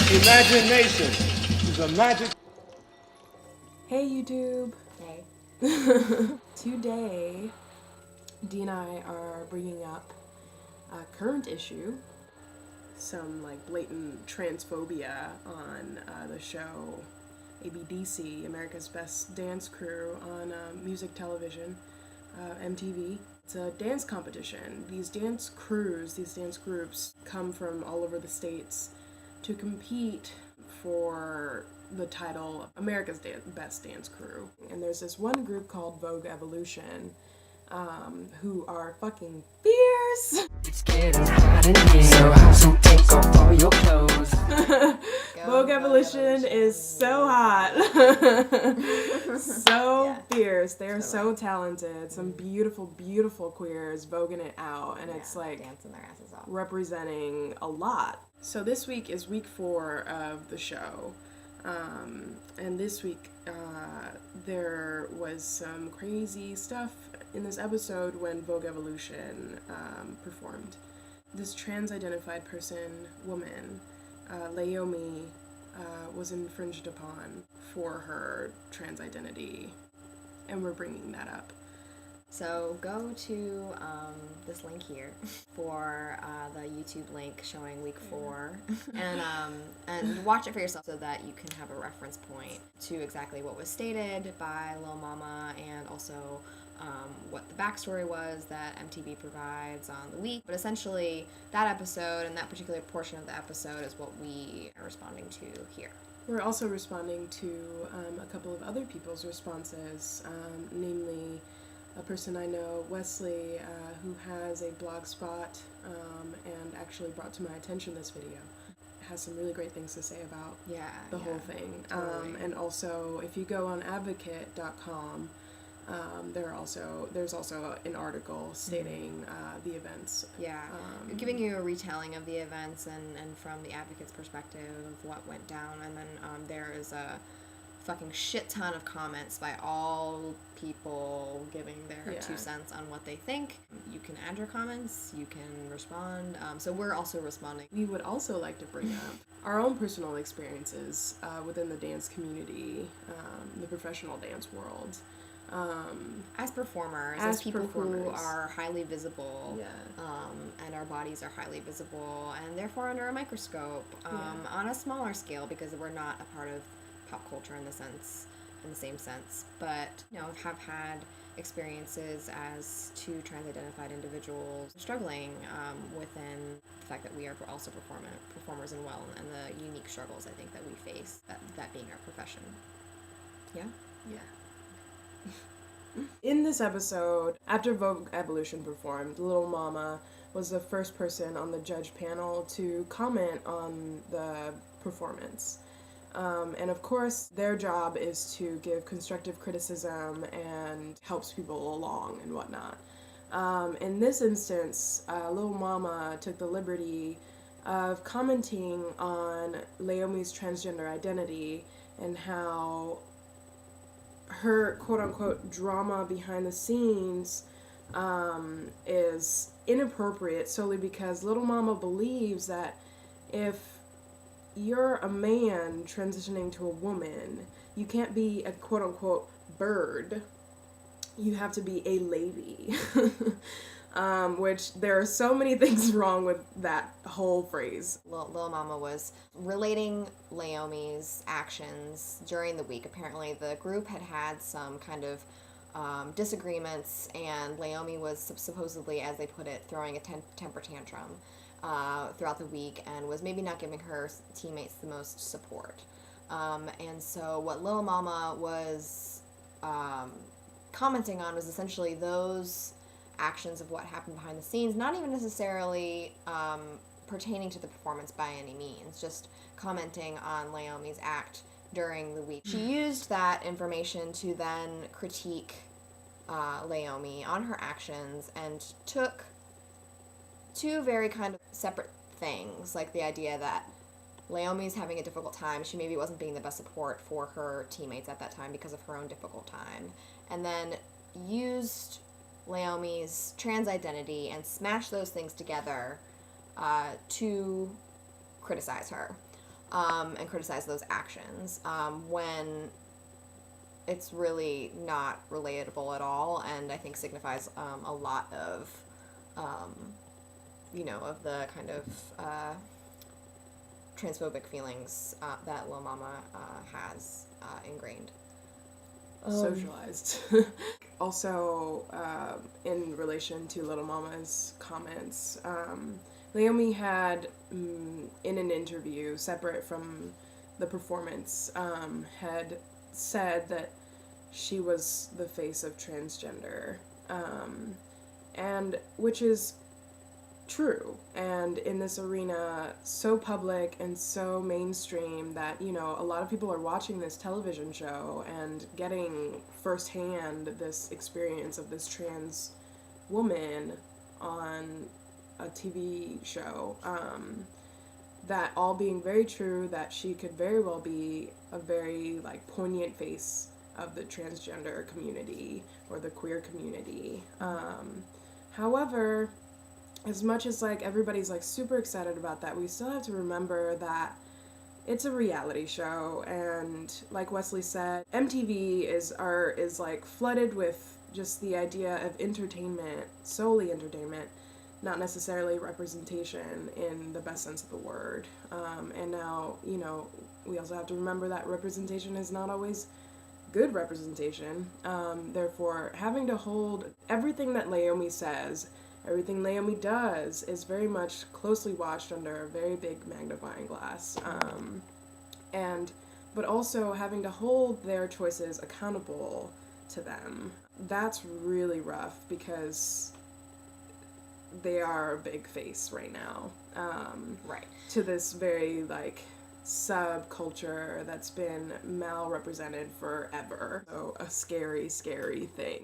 Imagination is a magic. Hey YouTube. Hey. Today, Dee and I are bringing up a current issue, some like blatant transphobia on the show ABDC, America's Best Dance Crew on music television, MTV. It's a dance competition. These dance crews, these dance groups come from all over the states to compete for the title America's Best Dance Crew. And there's this one group called Vogue Evolution, who are fucking fierce. It's getting hot in here, so take off all your clothes. Vogue Evolution is so hot. So fierce. They're so talented. Some beautiful, beautiful queers voguing it out. And it's like dancing their asses off. Representing a lot. So this week is week 4 of the show. And this week there was some crazy stuff in this episode when Vogue Evolution performed. This trans-identified woman, Laomi, was infringed upon for her trans identity, and we're bringing that up. So go to this link here for the YouTube link showing week 4, and watch it for yourself so that you can have a reference point to exactly what was stated by Lil Mama, and also what the backstory was that MTV provides on the week. But essentially, that episode and that particular portion of the episode is what we are responding to here. We're also responding to a couple of other people's responses, namely a person I know, Wesley, who has a Blogspot and actually brought to my attention this video. Has some really great things to say about the whole thing. Totally. And also, if you go on advocate.com, there's also an article stating the events. Yeah, giving you a retelling of the events and from the advocate's perspective of what went down. And then there is a fucking shit ton of comments by all people giving their 2 cents on what they think. You can add your comments, you can respond, so we're also responding. We would also like to bring up our own personal experiences within the dance community, the professional dance world. As performers, as people who are highly visible, and our bodies are highly visible, and therefore under a microscope, on a smaller scale, because we're not a part of pop culture in the same sense, but have had experiences as 2 trans-identified individuals struggling within the fact that we are also performers and the unique struggles I think that we face, that being our profession. Yeah. In this episode, after Vogue Evolution performed, Lil Mama was the first person on the judge panel to comment on the performance. And of course, their job is to give constructive criticism and helps people along and whatnot. In this instance, Lil Mama took the liberty of commenting on Laomi's transgender identity and how her quote-unquote drama behind the scenes is inappropriate solely because Lil Mama believes that if you're a man transitioning to a woman, you can't be a quote-unquote bird. You have to be a lady. Which there are so many things wrong with that whole phrase. Lil Mama was relating Laomi's actions during the week. Apparently the group had some kind of disagreements, and Laomi was supposedly, as they put it, throwing a temper tantrum throughout the week and was maybe not giving her teammates the most support. And so what Lil Mama was commenting on was essentially those actions of what happened behind the scenes, not even necessarily pertaining to the performance by any means, just commenting on Laomi's act during the week. She used that information to then critique Laomi on her actions and took 2 very kind of separate things, like the idea that Laomi's having a difficult time. She maybe wasn't being the best support for her teammates at that time because of her own difficult time, and then used Laomi's trans identity and smashed those things together to criticize her. and criticize those actions when it's really not relatable at all, and I think signifies a lot of, of the kind of transphobic feelings that Lil Mama has ingrained. Socialized. Also, in relation to Little Mama's comments, Naomi had, in an interview separate from the performance, had said that she was the face of transgender, and which is true, and in this arena so public and so mainstream that, you know, a lot of people are watching this television show and getting firsthand this experience of this trans woman on a TV show, that all being very true, that she could very well be a very, like, poignant face of the transgender community or the queer community. However, as much as, like, everybody's, like, super excited about that, we still have to remember that it's a reality show, and like Wesley said, MTV is like flooded with just the idea of entertainment, solely entertainment, not necessarily representation in the best sense of the word. And now, you know, we also have to remember that representation is not always good representation. Therefore, having to hold everything that Naomi says, everything Naomi does, is very much closely watched under a very big magnifying glass. But also having to hold their choices accountable to them. That's really rough because they are a big face right now. Right. To this very, like, subculture that's been malrepresented forever. So a scary, scary thing.